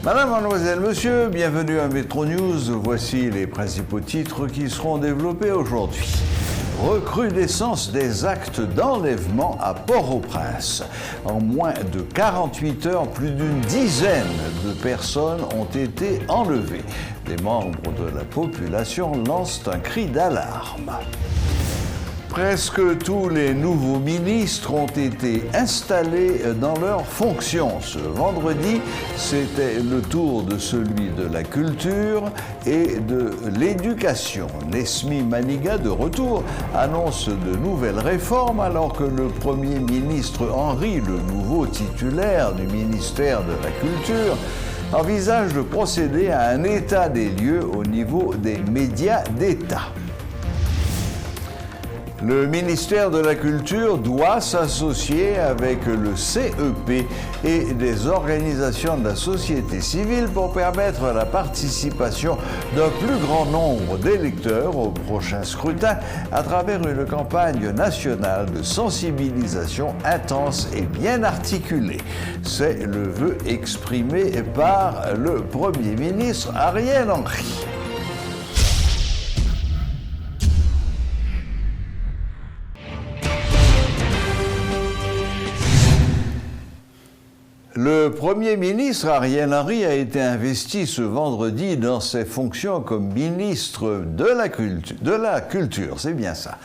Madame, mademoiselle, monsieur, bienvenue à Métro News. Voici les principaux titres qui seront développés aujourd'hui. Recrudescence des actes d'enlèvement à Port-au-Prince. En moins de 48 heures, plus d'une dizaine de personnes ont été enlevées. Des membres de la population lancent un cri d'alarme. Presque tous les nouveaux ministres ont été installés dans leurs fonctions. Ce vendredi, c'était le tour de celui de la culture et de l'éducation. Nesmi Maniga, de retour, annonce de nouvelles réformes alors que le Premier ministre Henry, le nouveau titulaire du ministère de la Culture, envisage de procéder à un état des lieux au niveau des médias d'État. Le ministère de la Culture doit s'associer avec le CEP et des organisations de la société civile pour permettre la participation d'un plus grand nombre d'électeurs au prochain scrutin à travers une campagne nationale de sensibilisation intense et bien articulée. C'est le vœu exprimé par le Premier ministre Ariel Henry. Le Premier ministre Ariel Henry a été investi ce vendredi dans ses fonctions comme ministre de la Culture, c'est bien ça.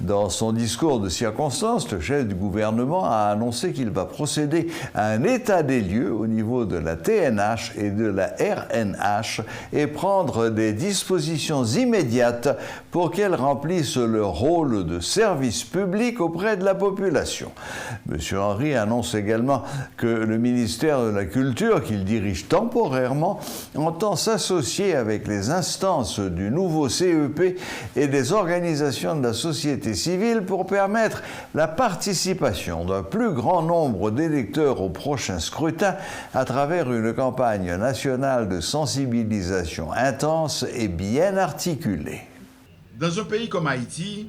Dans son discours de circonstance, le chef du gouvernement a annoncé qu'il va procéder à un état des lieux au niveau de la TNH et de la RNH et prendre des dispositions immédiates pour qu'elles remplissent leur rôle de service public auprès de la population. M. Henry annonce également que le ministère de la Culture, qu'il dirige temporairement, entend s'associer avec les instances du nouveau CEP et des organisations de la société civile pour permettre la participation d'un plus grand nombre d'électeurs au prochain scrutin à travers une campagne nationale de sensibilisation intense et bien articulée. Dans un pays comme Haïti,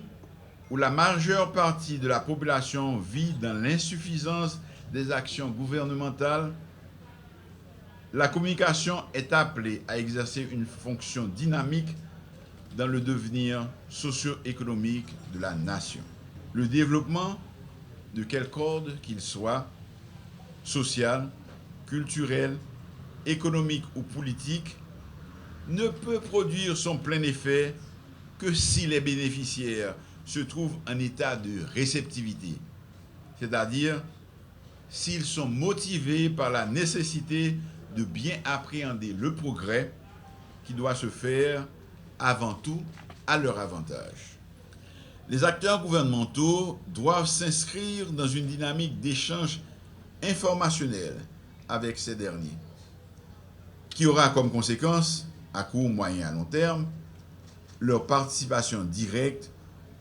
où la majeure partie de la population vit dans l'insuffisance des actions gouvernementales, la communication est appelée à exercer une fonction dynamique dans le devenir socio-économique de la nation. Le développement de quelque ordre qu'il soit, social, culturel, économique ou politique, ne peut produire son plein effet que si les bénéficiaires se trouvent en état de réceptivité, c'est-à-dire s'ils sont motivés par la nécessité de bien appréhender le progrès qui doit se faire avant tout à leur avantage. Les acteurs gouvernementaux doivent s'inscrire dans une dynamique d'échange informationnel avec ces derniers, qui aura comme conséquence, à court, moyen, à long terme, leur participation directe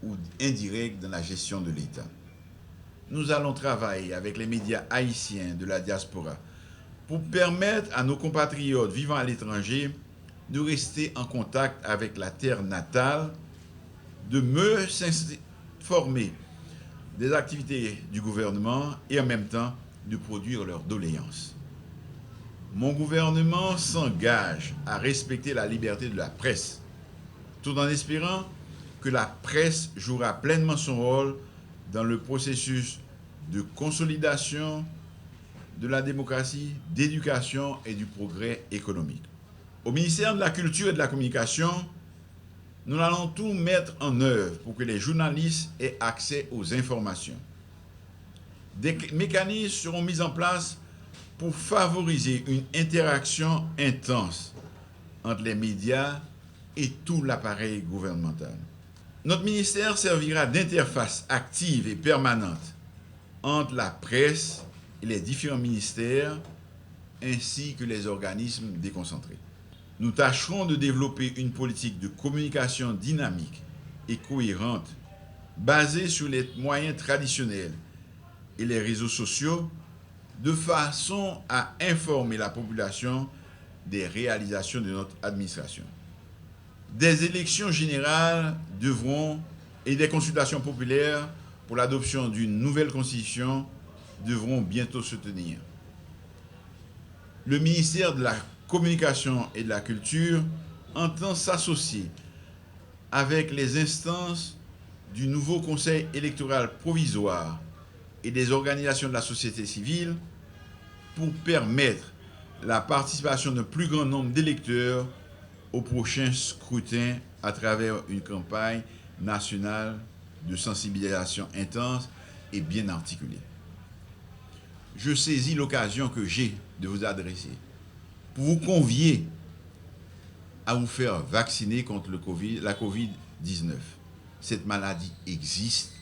ou indirecte dans la gestion de l'État. Nous allons travailler avec les médias haïtiens de la diaspora pour permettre à nos compatriotes vivant à l'étranger de rester en contact avec la terre natale, de mieux s'informer des activités du gouvernement et en même temps de produire leurs doléances. Mon gouvernement s'engage à respecter la liberté de la presse, tout en espérant que la presse jouera pleinement son rôle dans le processus de consolidation de la démocratie, d'éducation et du progrès économique. Au ministère de la Culture et de la Communication, nous allons tout mettre en œuvre pour que les journalistes aient accès aux informations. Des mécanismes seront mis en place pour favoriser une interaction intense entre les médias et tout l'appareil gouvernemental. Notre ministère servira d'interface active et permanente entre la presse et les différents ministères ainsi que les organismes déconcentrés. Nous tâcherons de développer une politique de communication dynamique et cohérente basée sur les moyens traditionnels et les réseaux sociaux de façon à informer la population des réalisations de notre administration. Des élections générales et des consultations populaires pour l'adoption d'une nouvelle constitution devront bientôt se tenir. le ministère de la Communication et de la Culture entend s'associer avec les instances du nouveau Conseil électoral provisoire et des organisations de la société civile pour permettre la participation d'un plus grand nombre d'électeurs au prochain scrutin à travers une campagne nationale de sensibilisation intense et bien articulée. Je saisis l'occasion que j'ai de vous adresser pour vous convier à vous faire vacciner contre la COVID-19. Cette maladie existe,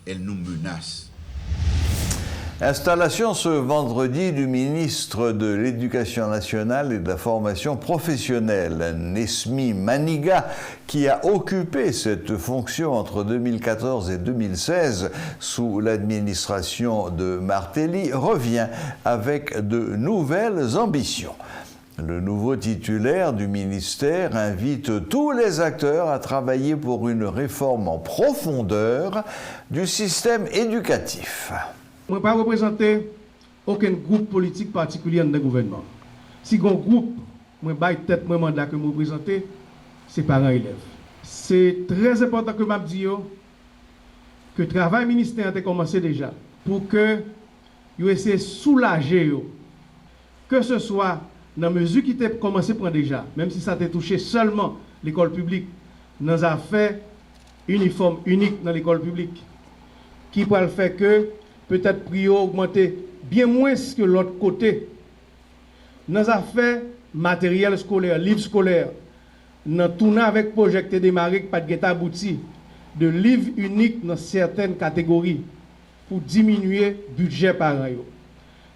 elle nous menace. Installation ce vendredi du ministre de l'Éducation nationale et de la formation professionnelle, Nesmi Maniga, qui a occupé cette fonction entre 2014 et 2016 sous l'administration de Martelly, revient avec de nouvelles ambitions. Le nouveau titulaire du ministère invite tous les acteurs à travailler pour une réforme en profondeur du système éducatif. Je ne vais pas représenter aucun groupe politique particulier dans le gouvernement. Si un groupe, je vais tête mon mandat que je représente, c'est parents-élèves. C'est très important que je dise que le travail ministériel a commencé déjà pour que vous essayiez de soulager, que ce soit dans la mesure qui a commencé à prendre déjà, même si ça a touché seulement l'école publique, dans les affaires uniforme unique dans l'école publique, qui pourrait faire que peut-être prio augmenter bien moins que l'autre côté. Dans les affaires matériel scolaire, livres scolaires, dans tout avec projet qui démarré, pas de abouti, de livres uniques dans certaines catégories pour diminuer le budget par an.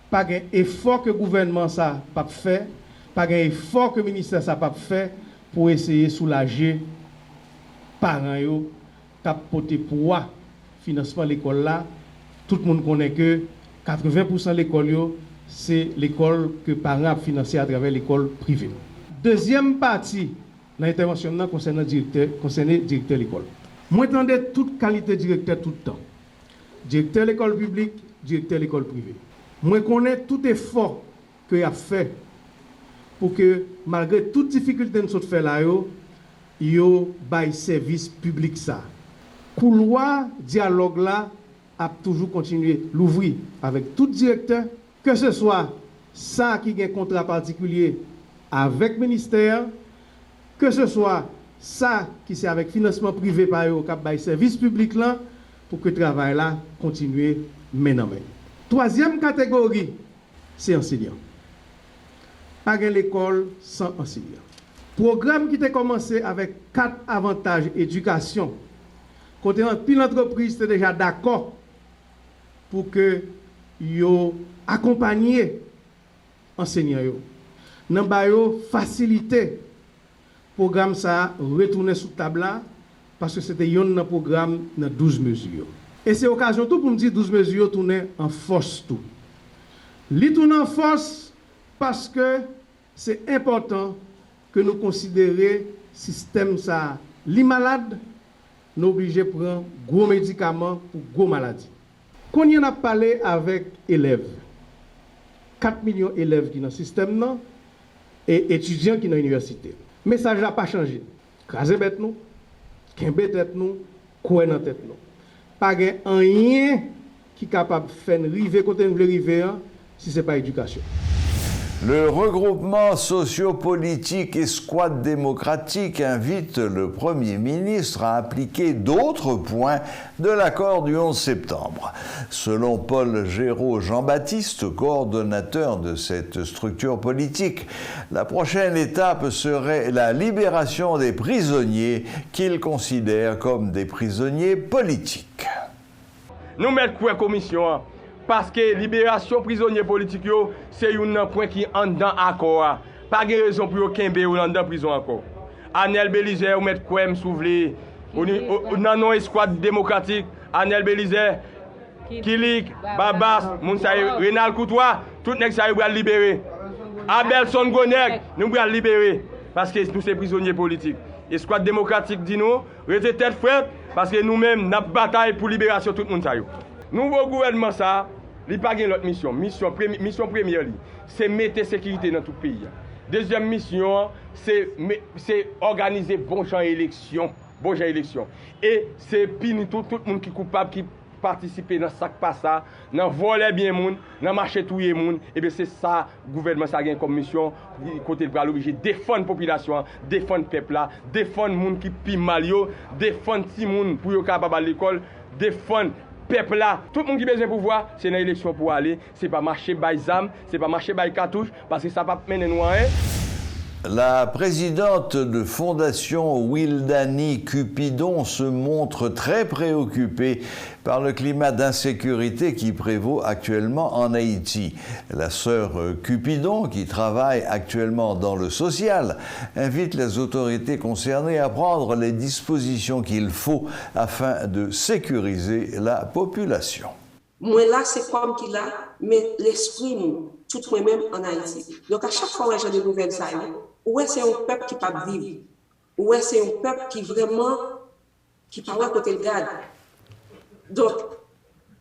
Pas un effort que le gouvernement ça pas fait, pas un effort que le ministère ça pas fait pour essayer de soulager parents yo capoter pour financement de l'école là. Tout le monde connaît que 80% de l'école c'est l'école que parents ont financé à travers l'école privée. Deuxième partie de l'intervention concerne le directeur de l'école. Moi j'entendais toute qualité de directeur tout le temps. Directeur de l'école publique, directeur de l'école privée. Moi connais tout effort que a fait pour que malgré toute difficulté que nous fait là yo bail service public ça. Couloir dialogue là a toujours continué l'ouvrir avec tout directeur, que ce soit ça qui a un contrat particulier avec le ministère, que ce soit ça qui c'est avec financement privé par eux cap bail service public là pour que le travail là continue maintenant. Troisième catégorie, c'est enseignant. Pas de l'école sans enseignant. Programme qui a commencé avec 4 avantages éducation. Côté l'entreprise était déjà d'accord pour que yo accompagner enseignants yo. Nan ba yo faciliter programme ça retourner sous table là parce que c'était un programme dans 12 mesures. Et c'est occasion tout pour me dire 12 mesures tourner en force tout. Li tourne en force parce que c'est important que nous considérions le système ça li malade nous obligés de prendre gros médicaments pour gros maladies. Quand on a parlé avec élèves, 4 millions d'élèves qui sont dans le système non, et étudiants qui sont dans l'université. Le message n'a pas changé. Craser bête nous, kembe tête nous, couer dans tête nous. Pas rien qui est capable de faire river côté nous river si ce n'est pas l'éducation. Le regroupement sociopolitique Escouade démocratique invite le Premier ministre à appliquer d'autres points de l'accord du 11 septembre. Selon Paul Géraud-Jean-Baptiste, coordonnateur de cette structure politique, la prochaine étape serait la libération des prisonniers qu'il considère comme des prisonniers politiques. Nous mettons quoi commission parce que libération prisonniers politiques c'est un point qui est en dedans accord. Pas de raison pour kembe ou dans prison encore. Anel Belize ou mettre quoi m'souvler dans non escouade démocratique Anel Belize Kilik Babas Mounsaï Renal Koutoua tout nèg ça va libérer. Abelson Goneg nous va libérer parce que tous ces prisonniers politiques. Escouade démocratique dit nous rester tête frette parce que nous-mêmes n'a bataille pour libération tout le monde ça yo. Nouveau gouvernement ça li pa gen l'autre mission. Mission première li, c'est mettre sécurité dans tout pays. Deuxième mission, c'est organiser bon genre élection. Et c'est punir tout le monde qui est coupable, qui participe dans ça pas ça, dans voler bien moun, dans marcher touyer moun. Et bien c'est ça gouvernement ça gagne comme mission côté pour l'obligé défendre population, défendre peuple là, défendre moun qui pi mal yo, défendre ti moun pour yo capable à l'école, défendre peuple là, tout le monde qui a besoin de pouvoir, c'est dans l'élection pour aller, c'est pas marcher by zam, c'est pas marcher by cartouche parce que ça va mener nous rien. La présidente de Fondation Wildani Cupidon se montre très préoccupée par le climat d'insécurité qui prévaut actuellement en Haïti. La sœur Cupidon, qui travaille actuellement dans le social, invite les autorités concernées à prendre les dispositions qu'il faut afin de sécuriser la population. Moi là, c'est comme qu'il a, mais l'esprit, tout moi-même en Haïti. Donc à chaque fois que j'ai des nouvelles, ouais, c'est un peuple qui peut vivre. Ouais, c'est un peuple qui vraiment, qui parle à côté de garde. Donc,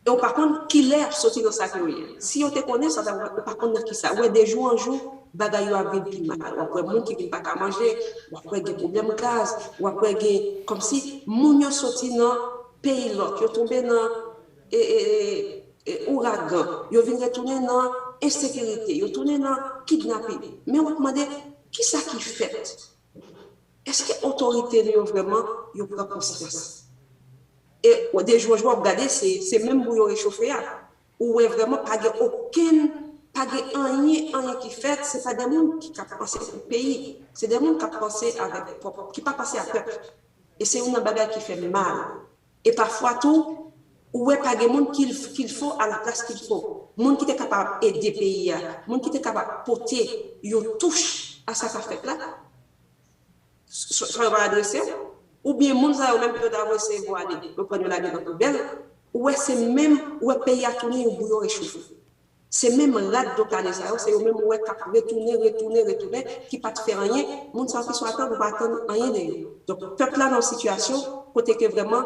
et par contre, qui l'air sorti dans sa carrière. Si on te connaît, ça va par contre qui ça. Ouais, de jour en jour, bagaille a vivre plus mal. Ou après, monde qui vient pas qu'à manger, ou après, des problèmes de gaz, ou après, comme si, moun yo sorti dans pays l'autre, yo tombé dans ouragan, yo vient retourner dans insécurité, yo tourner dans kidnapping. Mais on va demander, qui ça qui fait? Est-ce que l'autorité est vraiment prend conscience? Et des jours, vous regardez, c'est même pour réchauffer. Ou est vraiment pas aucun, pas rien qui fait, c'est pas des gens qui ont pensé au pays, c'est des gens qui ont pensé avec propre, qui pas passé à peuple. Et c'est une bagarre qui fait mal. Et parfois tout, ou est pas des gens qu'il faut à la place qu'il faut. Monde qui est capable d'aider le pays, monde qui est capable de porter, ils touchent à ça fait là. Soit on va adresser, ou bien les gens même peut avoir essayé de aller, prendre la vie dans le bel, ou c'est même où le pays a tourné au bouillon réchauffé. C'est même là de l'organisation, c'est même où retourner, qui ne pas faire rien, les gens qui sont attendus ne pas attendre rien de eux. Donc, le peuple là dans une situation, côté que vraiment,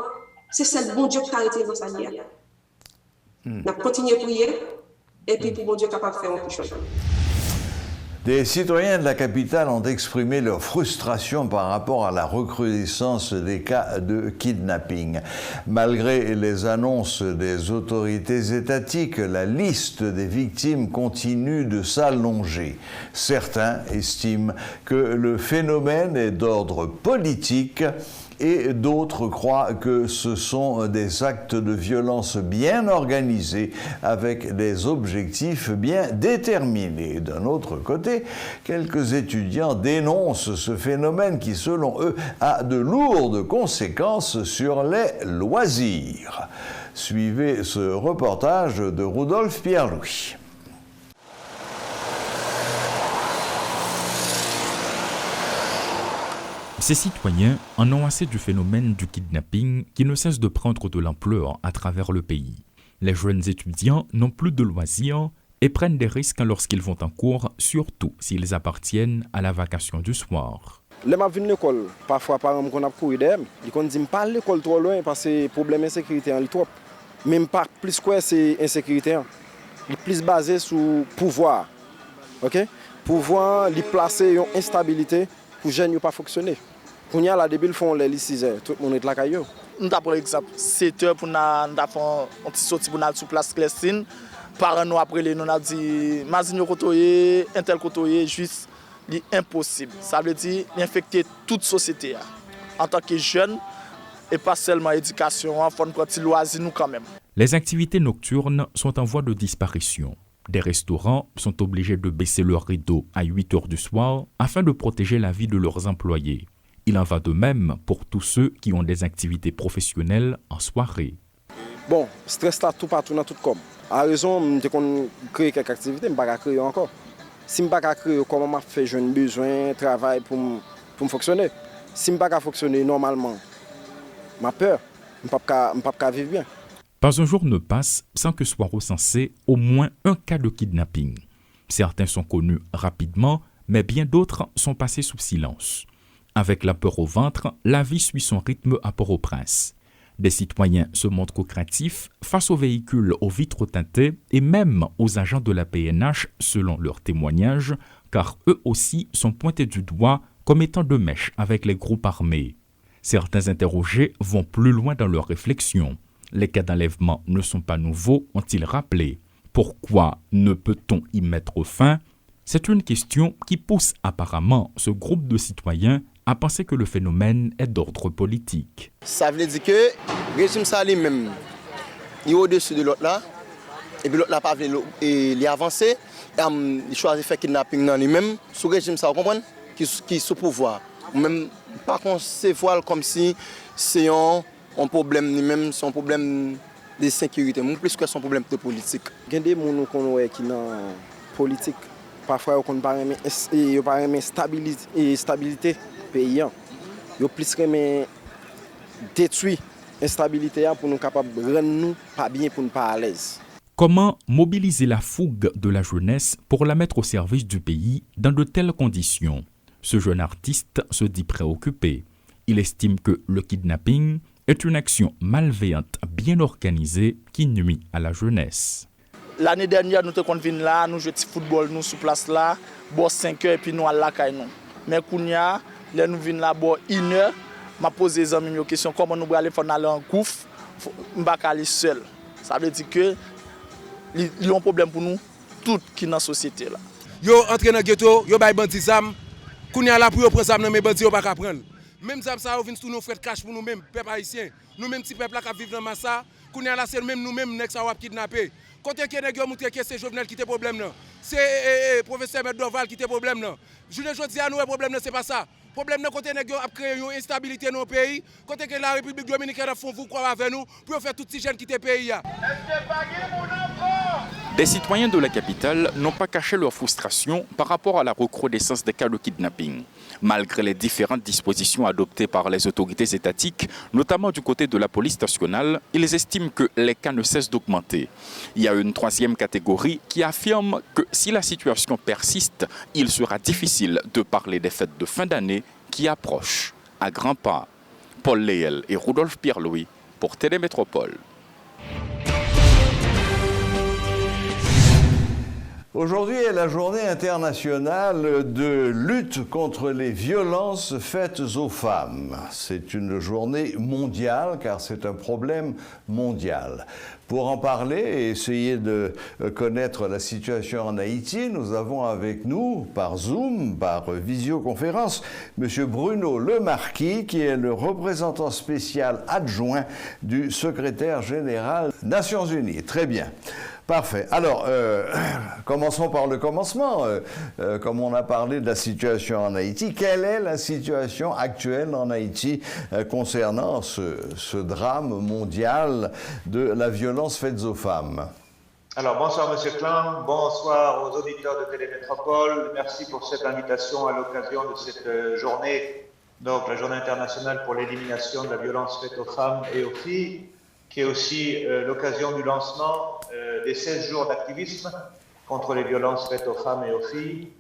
c'est celle bon Dieu qui a arrêté dans sa vie. On a continué à prier, et puis pour bon Dieu capable de faire un peu de chose. Des citoyens de la capitale ont exprimé leur frustration par rapport à la recrudescence des cas de kidnapping. Malgré les annonces des autorités étatiques, la liste des victimes continue de s'allonger. Certains estiment que le phénomène est d'ordre politique et d'autres croient que ce sont des actes de violence bien organisés avec des objectifs bien déterminés. D'un autre côté, quelques étudiants dénoncent ce phénomène qui, selon eux, a de lourdes conséquences sur les loisirs. Suivez ce reportage de Rudolf Pierre-Louis. Ces citoyens en ont assez du phénomène du kidnapping qui ne cesse de prendre de l'ampleur à travers le pays. Les jeunes étudiants n'ont plus de loisirs et prennent des risques lorsqu'ils vont en cours, surtout s'ils appartiennent à la vacation du soir. Les gens viennent à l'école, parfois par exemple, on a couru d'eux, ils disent que pas l'école trop loin parce que le problème d'insécurité est trop. Même pas plus quoi c'est insécurité. Il est plus basé sur le pouvoir. OK? Pouvoir, il placer une instabilité pour les jeunes ne pas fonctionner. Quand il y a la débile font les 6 heures, tout le monde est là caillou. Nous avons par exemple 7 heures pour nous faire un petit sortie pour nous sur place Clestine. Par nous après nous avons dit Mazino kotoye, Intel kotoye, juste impossible. Ça veut dire infecter toute société en tant que jeunes et pas seulement éducation, il faut prendre petit loisir nous quand même. Les activités nocturnes sont en voie de disparition. Des restaurants sont obligés de baisser leurs rideaux à 8 heures du soir afin de protéger la vie de leurs employés. Il en va de même pour tous ceux qui ont des activités professionnelles en soirée. Bon, stress là tout partout dans tout comme. À raison de créer quelques activités, je ne peux pas créer encore. Si je ne peux pas créer, comment je fais, j'ai besoin de travail pour fonctionner. Si je ne peux pas fonctionner normalement, j'ai peur, je ne peux pas vivre bien. Pas un jour ne passe sans que soit recensé au moins un cas de kidnapping. Certains sont connus rapidement, mais bien d'autres sont passés sous silence. Avec la peur au ventre, la vie suit son rythme à Port-au-Prince. Des citoyens se montrent craintifs face aux véhicules aux vitres teintées et même aux agents de la PNH selon leurs témoignages, car eux aussi sont pointés du doigt comme étant de mèche avec les groupes armés. Certains interrogés vont plus loin dans leurs réflexions. Les cas d'enlèvement ne sont pas nouveaux, ont-ils rappelé. Pourquoi ne peut-on y mettre fin? C'est une question qui pousse apparemment ce groupe de citoyens à penser que le phénomène est d'ordre politique. Ça veut dire que le régime ça lui-même, il est au-dessus de l'autre là, et puis l'autre n'a pas voulu avancer, il choisit de faire kidnapping dans lui-même, sous le régime ça, vous comprenez, qui est sous pouvoir. Même pas concevoir comme si c'est un problème lui-même, c'est un problème de sécurité, plus que son problème de politique. Il y a des gens qui sont dans la politique, parfois ils n'ont pas une stabilité pays. Ils ont plus détruit l'instabilité pour nous capables de rendre nous pas bien, pour nous pas à l'aise. Comment mobiliser la fougue de la jeunesse pour la mettre au service du pays dans de telles conditions? Ce jeune artiste se dit préoccupé. Il estime que le kidnapping est une action malveillante bien organisée qui nuit à la jeunesse. L'année dernière, nous sommes venus là, nous jouons au football, nous sur place là, bon 5 heures et puis nous à la caille. Mais Kounia, là nous venons là, bon 1 heure, m'a posé les amis une question comment nous allons aller en couf, on va aller seul. Ça veut dire que il y a un problème pour nous, tout qui dans la société là. Yo entre dans le ghetto, yo bay bandi zam, Kounia là pour yo prendre zam, mais bandi yo pas prendre. Même zam ça, vient tout nous faire cash pour nous-mêmes, peuple haïtien. Nous-mêmes petits peuple là qui vivent dans Massa, Kounia là c'est même nous-mêmes nèg ça va kidnapper. Quand il y a des gens qui c'est Jovenel qui te problème là. C'est professeur Meddoval qui te problème là. Je ne dis à nous le problème c'est pas ça. Le problème c'est que nous avons créé une instabilité dans nos pays. Quand la République dominicaine a fait vous croire avec nous pour faire tous ces jeunes qui te pays. Des citoyens de la capitale n'ont pas caché leur frustration par rapport à la recrudescence des cas de kidnapping. Malgré les différentes dispositions adoptées par les autorités étatiques, notamment du côté de la police nationale, ils estiment que les cas ne cessent d'augmenter. Il y a une troisième catégorie qui affirme que si la situation persiste, il sera difficile de parler des fêtes de fin d'année qui approchent à grands pas. Paul Léel et Rudolf Pierre-Louis pour Télémétropole. Aujourd'hui est la journée internationale de lutte contre les violences faites aux femmes. C'est une journée mondiale car c'est un problème mondial. Pour en parler et essayer de connaître la situation en Haïti, nous avons avec nous, par Zoom, par visioconférence, M. Bruno Lemarquis, qui est le représentant spécial adjoint du secrétaire général des Nations Unies. Très bien. Parfait. Alors, commençons par le commencement. Comme on a parlé de la situation en Haïti, quelle est la situation actuelle en Haïti concernant ce drame mondial de la violence faite aux femmes? Alors, bonsoir M. Klein, bonsoir aux auditeurs de Télémétropole. Merci pour cette invitation à l'occasion de cette journée, donc la journée internationale pour l'élimination de la violence faite aux femmes et aux filles, qui est aussi l'occasion du lancement des 16 jours d'activisme contre les violences faites aux femmes et aux filles.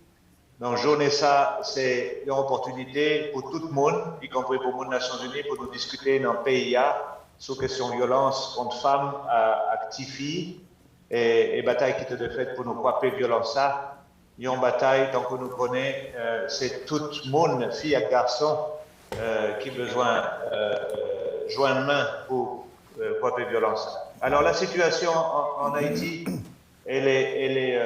Donc, journée ça, c'est une opportunité pour tout le monde, y compris pour les Nations Unies, pour nous discuter dans le PIA sur question de violence contre femmes, actives et bataille qui est faite pour nous couper violence ça. Il y a une bataille, tant que nous connaissons, c'est tout le monde, filles et garçons, qui a besoin de joindre main pour couper violence ça. Alors la situation en Haïti, elle est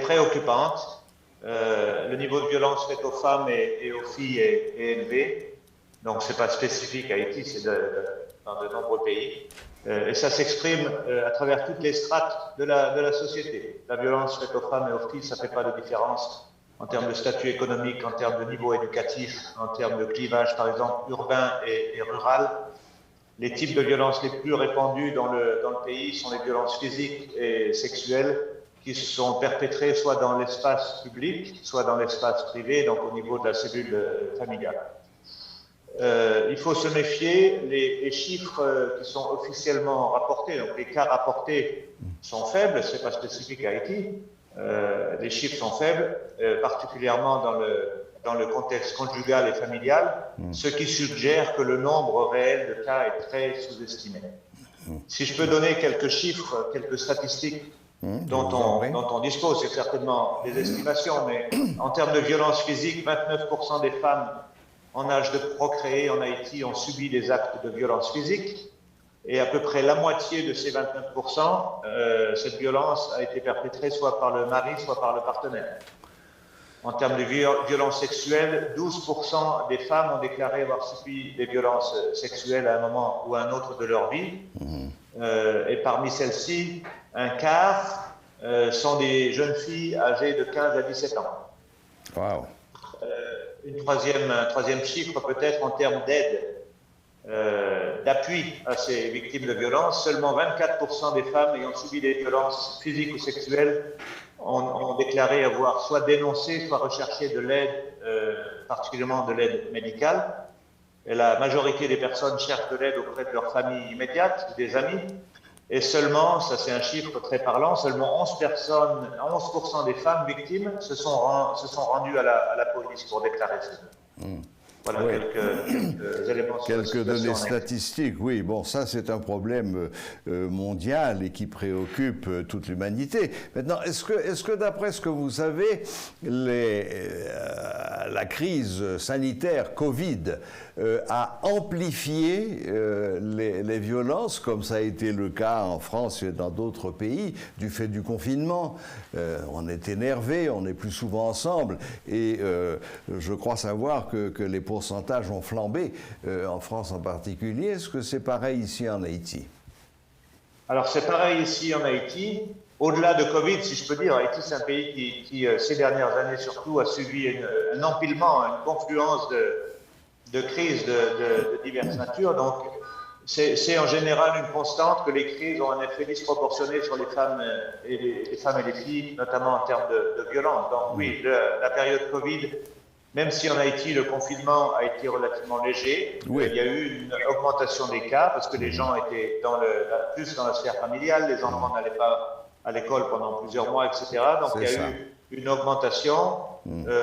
préoccupante. Le niveau de violence faite aux femmes et aux filles est élevé. Donc c'est pas spécifique à Haïti, c'est dans de nombreux pays. Et ça s'exprime à travers toutes les strates de la société. La violence faite aux femmes et aux filles, ça fait pas de différence en termes de statut économique, en termes de niveau éducatif, en termes de clivage par exemple urbain et rural. Les types de violences les plus répandues dans le pays sont les violences physiques et sexuelles qui sont perpétrées soit dans l'espace public, soit dans l'espace privé, donc au niveau de la cellule familiale. Il faut se méfier, les chiffres qui sont officiellement rapportés, donc les cas rapportés sont faibles, ce n'est pas spécifique à Haïti, les chiffres sont faibles, particulièrement dans le contexte conjugal et familial, ce qui suggère que le nombre réel de cas est très sous-estimé. Si je peux donner quelques chiffres, quelques statistiques dont on dispose, c'est certainement des estimations, mais en termes de violence physique, 29% des femmes en âge de procréer en Haïti ont subi des actes de violence physique, et à peu près la moitié de ces 29%, cette violence a été perpétrée soit par le mari, soit par le partenaire. En termes de violences sexuelles, 12% des femmes ont déclaré avoir subi des violences sexuelles à un moment ou à un autre de leur vie. Et parmi celles-ci, un quart sont des jeunes filles âgées de 15 à 17 ans. Wow. Un troisième chiffre peut-être en termes d'aide, d'appui à ces victimes de violences. Seulement 24% des femmes ayant subi des violences physiques ou sexuelles ont déclaré avoir soit dénoncé, soit recherché de l'aide, particulièrement de l'aide médicale. Et la majorité des personnes cherchent de l'aide auprès de leur famille immédiate, des amis. Et seulement, ça c'est un chiffre très parlant, seulement 11% des femmes victimes se sont rendues à la police pour déclarer ça. Voilà, oui. Quelques éléments sur quelques données statistiques, oui. Bon, ça, c'est un problème mondial et qui préoccupe toute l'humanité. Maintenant, est-ce que d'après ce que vous savez, la crise sanitaire Covid a amplifié les violences, comme ça a été le cas en France et dans d'autres pays, du fait du confinement? On est énervés, on est plus souvent ensemble, et je crois savoir que les pourcentages ont flambé, en France en particulier. Est-ce que c'est pareil ici en Haïti? Alors c'est pareil ici en Haïti. Au-delà de Covid, si je peux dire, Haïti c'est un pays qui ces dernières années surtout, a subi un empilement, une confluence de crises de diverses natures. Donc c'est en général une constante que les crises ont un effet disproportionné sur les femmes et les filles, notamment en termes de violence. Donc oui, la période Covid, même si en Haïti, le confinement a été relativement léger, il y a eu une augmentation des cas parce que les gens étaient plus dans la sphère familiale, les enfants n'allaient pas à l'école pendant plusieurs mois, etc. Donc il y a eu une augmentation.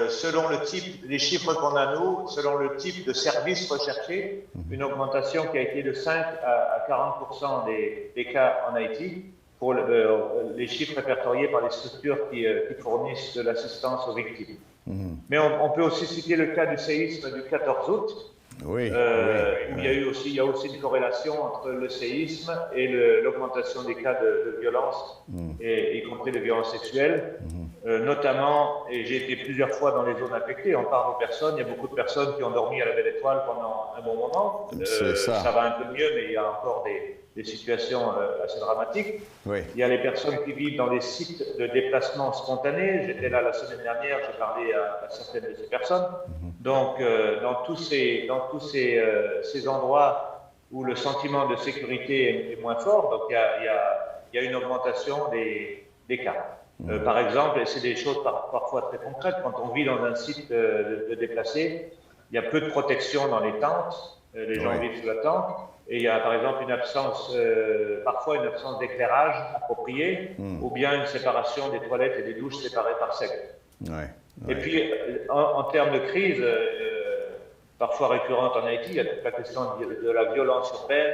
Selon le type, les chiffres qu'on a nous, selon le type de services recherchés, une augmentation qui a été de 5 à 40% des cas en Haïti pour les chiffres répertoriés par les structures qui fournissent de l'assistance aux victimes. Mais on peut aussi citer le cas du séisme du 14 août, où il y a aussi une corrélation entre le séisme et l'augmentation des cas de violence, y compris de violences sexuelles, notamment, et j'ai été plusieurs fois dans les zones affectées, on parle aux personnes, il y a beaucoup de personnes qui ont dormi à la Belle Étoile pendant un bon moment, ça va un peu mieux, mais il y a encore des situations assez dramatiques. Il y a les personnes qui vivent dans des sites de déplacement spontané. J'étais là la semaine dernière, j'ai parlé à certaines de ces personnes. Donc, dans tous ces endroits où le sentiment de sécurité est moins fort, donc il y a une augmentation des cas. Par exemple, et c'est des choses parfois très concrètes, quand on vit dans un site de déplacés, il y a peu de protection dans les tentes, les gens vivent sous la tente. Et il y a par exemple parfois une absence d'éclairage approprié, ou bien une séparation des toilettes et des douches séparées par sexe. Et puis, en termes de crise, parfois récurrente en Haïti, il y a toute la question de la violence urbaine.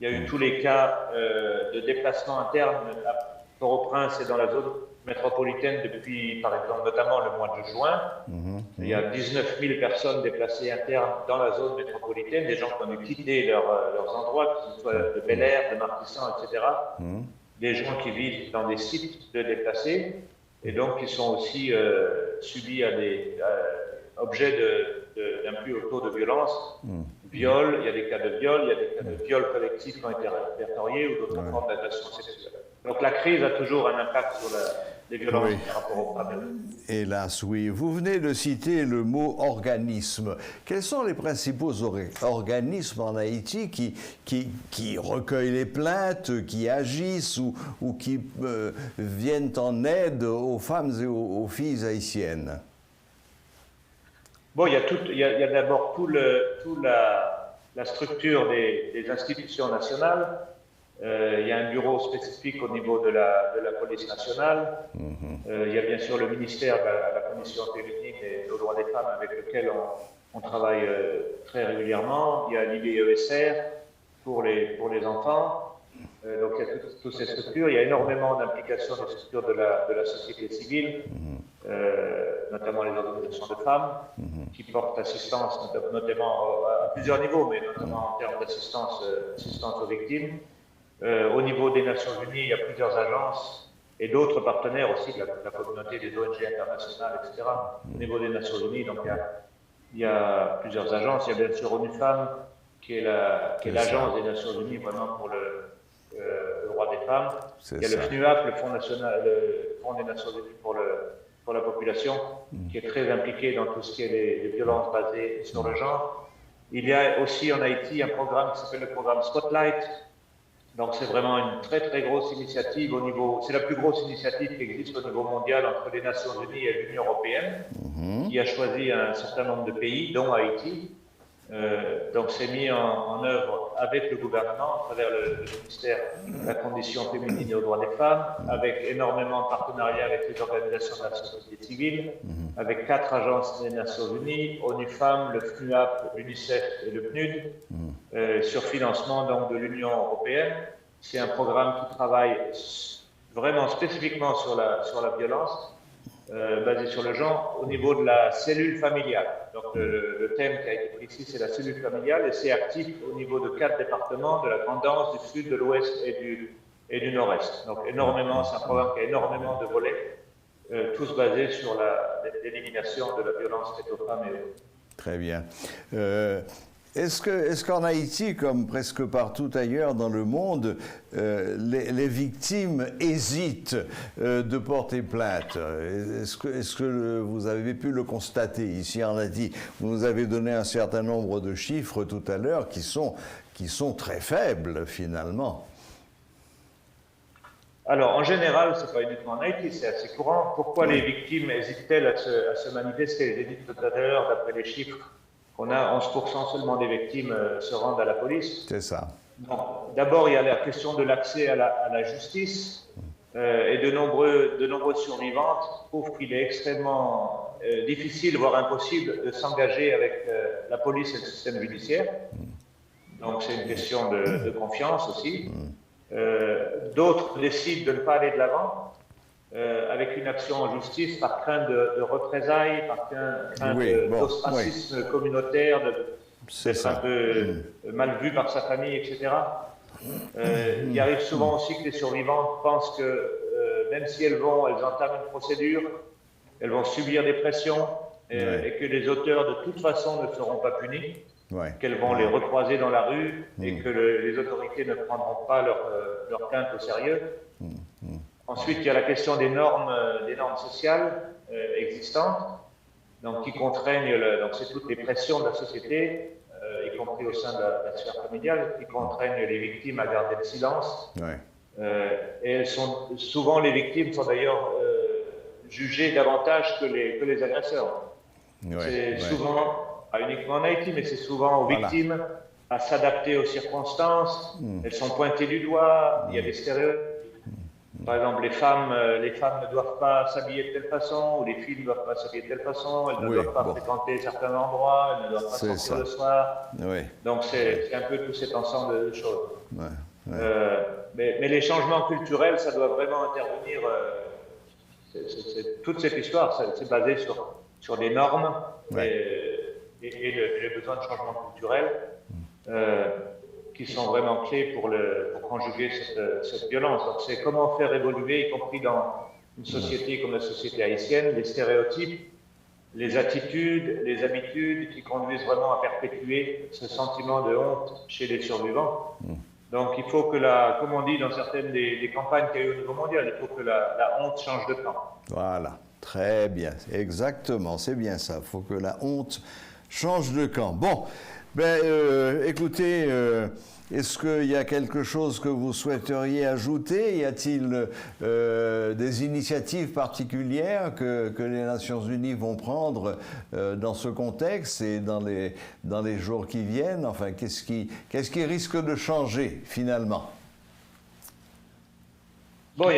Il y a eu tous les cas de déplacement interne à Port-au-Prince et dans la zone métropolitaine depuis, par exemple, notamment le mois de juin. Il y a 19 000 personnes déplacées internes dans la zone métropolitaine, des gens qui ont dû quitter leurs endroits, que ce soit de Bel Air, de Martissan, etc. Des gens qui vivent dans des sites de déplacés et donc qui sont aussi subis à des objets d'un plus haut taux de violence. Viol, il y a des cas de viol, il y a des cas de viol collectif qui ont été répertoriés ou d'autres formes d'agression sexuelle. Donc la crise a toujours un impact sur les violences par rapport au problème. Hélas, oui. Vous venez de citer le mot organisme. Quels sont les principaux organismes en Haïti qui recueillent les plaintes, qui agissent ou qui viennent en aide aux femmes et aux filles haïtiennes? Bon, il y a d'abord toute la structure des institutions nationales. Il y a un bureau spécifique au niveau de la police nationale. Il y a bien sûr le ministère de la Commission féminine et aux droits des femmes avec lequel on travaille très régulièrement. Il y a l'IBESR pour les enfants. Donc il y a toutes ces structures. Il y a énormément d'implications des structures de la société civile, notamment les organisations de femmes, qui portent assistance, notamment à plusieurs niveaux, mais notamment en termes d'assistance aux victimes. Au niveau des Nations Unies, il y a plusieurs agences et d'autres partenaires aussi de la communauté des ONG internationales, etc. Au niveau des Nations Unies, donc il y a plusieurs agences. Il y a bien sûr ONU Femmes, qui est l'agence des Nations Unies vraiment pour le droit des femmes. Il y a le FNUAP, le Fonds des Nations Unies pour la population, qui est très impliqué dans tout ce qui est les violences basées sur le genre. Il y a aussi en Haïti un programme qui s'appelle le programme Spotlight. Donc c'est vraiment une très très grosse initiative c'est la plus grosse initiative qui existe au niveau mondial entre les Nations Unies et l'Union européenne, qui a choisi un certain nombre de pays, dont Haïti. Donc c'est mis en œuvre avec le gouvernement, à travers le ministère de la Condition féminine et aux droits des femmes, avec énormément de partenariats avec les organisations de la société civile, avec 4 agences des Nations Unies, ONU Femmes, le FNUAP, l'UNICEF et le PNUD, sur financement donc, de l'Union européenne. C'est un programme qui travaille vraiment spécifiquement sur la violence, basé sur le genre, au niveau de la cellule familiale. Donc le thème qui a été pris ici, c'est la cellule familiale, et c'est actif au niveau de 4 départements, de la Grande Anse, du Sud, de l'Ouest et du Nord-Est. Donc c'est un programme qui a énormément de volets, tous basés sur l'élimination de la violence faite aux femmes et aux... Très bien. Est-ce qu'en Haïti, comme presque partout ailleurs dans le monde, les victimes hésitent de porter plainte? Est-ce que vous avez pu le constater ici en Haïti? Vous nous avez donné un certain nombre de chiffres tout à l'heure qui sont très faibles finalement. Alors, en général, ce n'est pas uniquement en Haïti, c'est assez courant. Pourquoi les victimes hésitent-elles à se manifester? J'ai dit tout à l'heure, d'après les chiffres, qu'on a 11% seulement des victimes se rendent à la police. C'est ça. D'abord, il y a la question de l'accès à la justice. Et de nombreuses survivantes trouvent qu'il est extrêmement difficile, voire impossible, de s'engager avec la police et le système judiciaire. Donc, c'est une question de confiance aussi. D'autres décident de ne pas aller de l'avant avec une action en justice par crainte de représailles, par crainte d'ostracisme communautaire, d'être un peu mal vu par sa famille, etc. Il arrive souvent aussi que les survivantes pensent que même si elles entament une procédure, elles vont subir des pressions et que les auteurs de toute façon ne seront pas punis, qu'elles vont les recroiser dans la rue et que les autorités ne prendront pas leur plainte au sérieux. Ensuite, il y a la question des normes sociales existantes, donc qui contraignent, donc c'est toutes les pressions de la société, y compris au sein de la sphère familiale, qui contraignent les victimes à garder le silence. Et souvent, les victimes sont d'ailleurs jugées davantage que les agresseurs. C'est souvent, pas uniquement en Haïti, mais c'est souvent aux victimes à s'adapter aux circonstances. Elles sont pointées du doigt, il y a des stéréotypes. Par exemple, les femmes ne doivent pas s'habiller de telle façon, ou les filles ne doivent pas s'habiller de telle façon, elles ne doivent pas fréquenter certains endroits, elles ne doivent pas sortir le soir. Donc c'est un peu tout cet ensemble de choses. Mais les changements culturels, ça doit vraiment intervenir. Toute cette histoire, c'est basé sur des normes et le besoin de changement culturel. Qui sont vraiment clés pour conjuguer cette violence. Donc c'est comment faire évoluer, y compris dans une société comme la société haïtienne, les stéréotypes, les attitudes, les habitudes qui conduisent vraiment à perpétuer ce sentiment de honte chez les survivants. Donc il faut que comme on dit dans certaines des campagnes qu'il y a eu au niveau mondial, il faut que la honte change de camp. Voilà, très bien, exactement, c'est bien ça, il faut que la honte change de camp. Bon, écoutez, est-ce qu'il y a quelque chose que vous souhaiteriez ajouter? Y a-t-il des initiatives particulières que les Nations Unies vont prendre dans ce contexte et dans les jours qui viennent? Enfin, qu'est-ce qui risque de changer finalement? Bon, il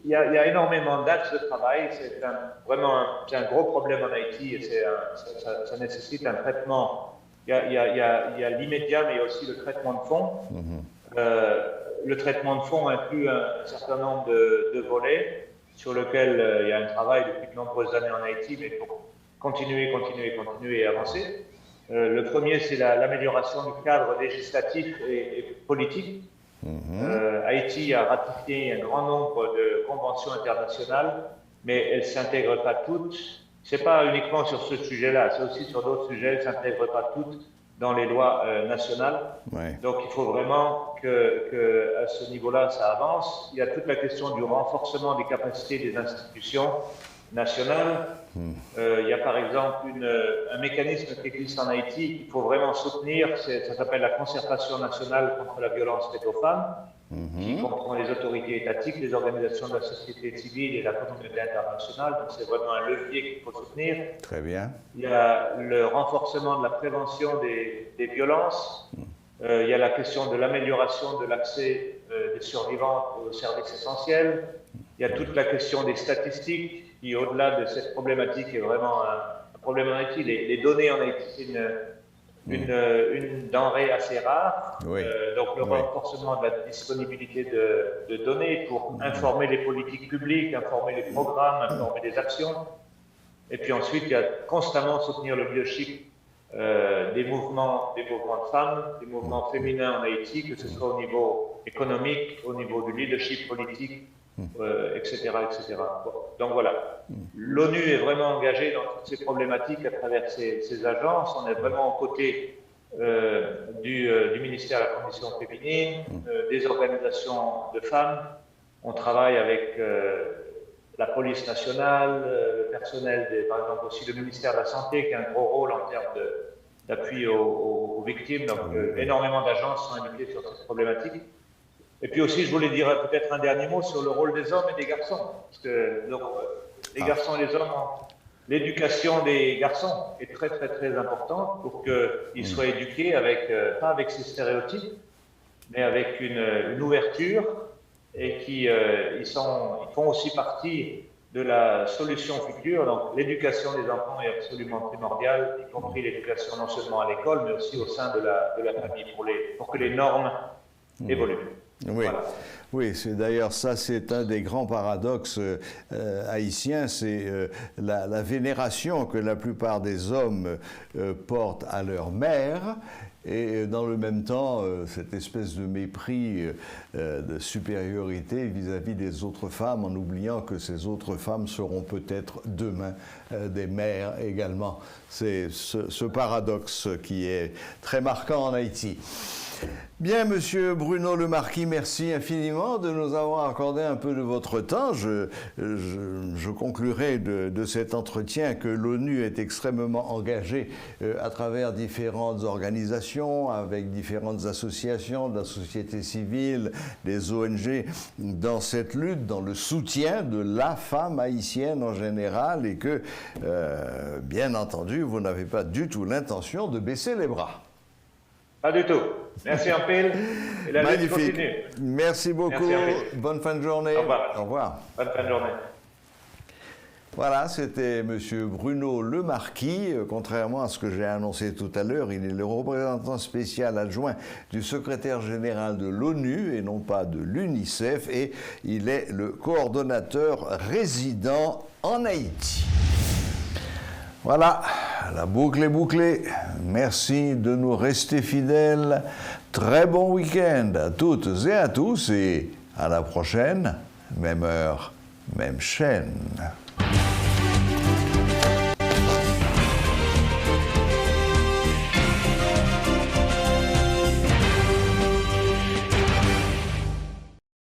y a énormément d'axes de travail. C'est vraiment un gros problème en Haïti et ça nécessite un traitement. Il y a l'immédiat, mais il y a aussi le traitement de fond. Le traitement de fond inclut un certain nombre de volets sur lesquels il y a un travail depuis de nombreuses années en Haïti, mais il faut continuer et avancer. Le premier, c'est l'amélioration du cadre législatif et politique. Haïti a ratifié un grand nombre de conventions internationales, mais elles ne s'intègrent pas toutes. Ce n'est pas uniquement sur ce sujet-là, c'est aussi sur d'autres sujets, elles ne s'intègrent pas toutes dans les lois nationales. Ouais. Donc il faut vraiment que à ce niveau-là, ça avance. Il y a toute la question du renforcement des capacités des institutions nationales. Il y a par exemple un mécanisme qui existe en Haïti qu'il faut vraiment soutenir, ça s'appelle la concertation nationale contre la violence faite aux femmes, qui comprend les autorités étatiques, les organisations de la société civile et la communauté internationale. Donc c'est vraiment un levier qu'il faut soutenir. Très bien. Il y a le renforcement de la prévention des violences. Il y a la question de l'amélioration de l'accès des survivantes aux services essentiels. Il y a toute la question des statistiques qui, au-delà de cette problématique, est vraiment un problème en Haïti. Les données en Haïti, c'est une denrée assez rare. Oui. Donc le renforcement de la disponibilité de données pour informer les politiques publiques, informer les programmes, informer les actions. Et puis ensuite, il y a constamment soutenir le leadership des mouvements de femmes, des mouvements féminins en Haïti, que ce soit au niveau économique, au niveau du leadership politique, etc. Bon, donc voilà, l'ONU est vraiment engagée dans toutes ces problématiques à travers ces agences. On est vraiment aux côtés du ministère de la Condition féminine, des organisations de femmes. On travaille avec la police nationale, le personnel, par exemple aussi le ministère de la Santé qui a un gros rôle en termes d'appui aux victimes. Donc énormément d'agences sont impliquées sur cette problématique. Et puis aussi, je voulais dire peut-être un dernier mot sur le rôle des hommes et des garçons. Parce que donc, les garçons et les hommes, l'éducation des garçons est très, très, très importante pour qu'ils soient éduqués pas avec ces stéréotypes, mais avec une ouverture et ils font aussi partie de la solution future. Donc l'éducation des enfants est absolument primordiale, y compris l'éducation non seulement à l'école, mais aussi au sein de la famille, pour que les normes évoluent. Oui, voilà. Oui, c'est d'ailleurs ça, c'est un des grands paradoxes haïtiens, c'est la vénération que la plupart des hommes portent à leur mère, et dans le même temps, cette espèce de mépris de supériorité vis-à-vis des autres femmes, en oubliant que ces autres femmes seront peut-être demain des mères également. C'est ce paradoxe qui est très marquant en Haïti. Bien, Monsieur Bruno Le Marquis, merci infiniment de nous avoir accordé un peu de votre temps. Je conclurai de cet entretien que l'ONU est extrêmement engagée à travers différentes organisations, avec différentes associations de la société civile, des ONG, dans cette lutte, dans le soutien de la femme haïtienne en général, et que, bien entendu, vous n'avez pas du tout l'intention de baisser les bras. Pas du tout. Merci en pile. Et la lutte continue. Merci beaucoup. Merci, bonne fin de journée. Au revoir. Au revoir. Bonne fin de journée. Voilà, c'était M. Bruno Le Marquis. Contrairement à ce que j'ai annoncé tout à l'heure, il est le représentant spécial adjoint du secrétaire général de l'ONU et non pas de l'UNICEF, et il est le coordonnateur résident en Haïti. Voilà, la boucle est bouclée. Merci de nous rester fidèles. Très bon week-end à toutes et à tous, et à la prochaine, même heure, même chaîne.